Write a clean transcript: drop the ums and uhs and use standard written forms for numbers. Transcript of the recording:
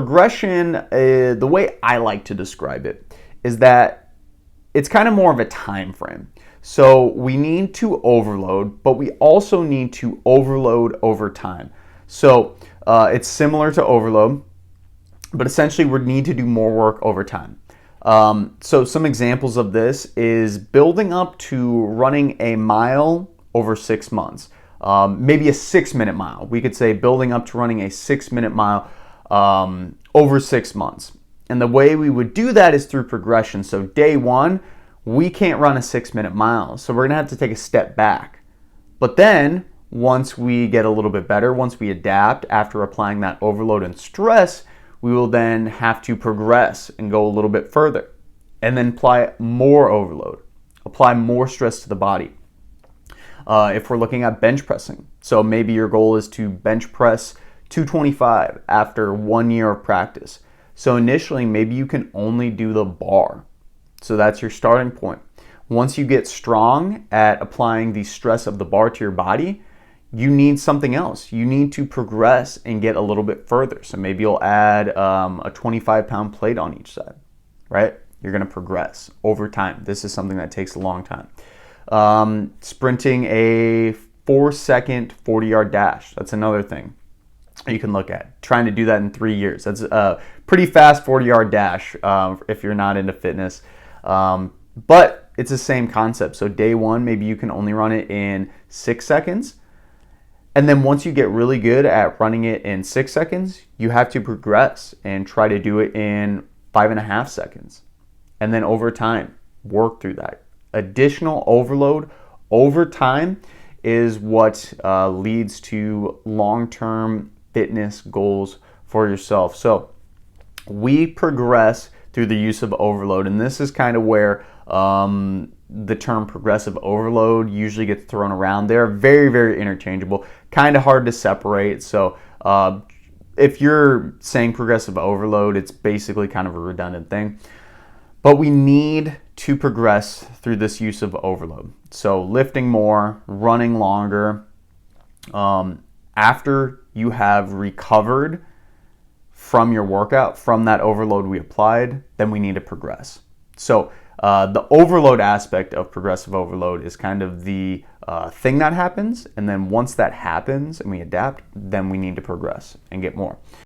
Progression, the way I like to describe it, is that it's kind of more of a time frame. So we need to overload, but we also need to overload over time. So it's similar to overload, but essentially we need to do more work over time. So some examples of this is building up to running a mile over 6 months. Maybe a 6-minute mile. We could say building up to running a 6-minute mile over 6 months. And the way we would do that is through progression. So day one, we can't run a 6-minute mile. So we're gonna have to take a step back. But then once we get a little bit better, once we adapt after applying that overload and stress, we will then have to progress and go a little bit further and then apply more overload, apply more stress to the body. If we're looking at bench pressing, so maybe your goal is to bench press 225 after 1 year of practice. So initially, maybe you can only do the bar. So that's your starting point. Once you get strong at applying the stress of the bar to your body, you need something else. You need to progress and get a little bit further. So maybe you'll add a 25-pound plate on each side, right? You're gonna progress over time. This is something that takes a long time. Sprinting a 4-second 40-yard dash. That's another thing you can look at. Trying to do that in 3 years. That's a pretty fast 40-yard dash if you're not into fitness. But it's the same concept. So day one, maybe you can only run it in 6 seconds. And then once you get really good at running it in 6 seconds, you have to progress and try to do it in 5.5 seconds. And then over time, work through that. Additional overload over time is what leads to long-term fitness goals for yourself. So we progress through the use of overload, and this is kind of where the term progressive overload usually gets thrown around. They're very, very interchangeable, kind of hard to separate. So if you're saying progressive overload, it's basically kind of a redundant thing. But we need to progress through this use of overload. So lifting more, running longer. After you have recovered from your workout, from that overload we applied, then we need to progress. So the overload aspect of progressive overload is kind of the thing that happens. And then once that happens and we adapt, then we need to progress and get more.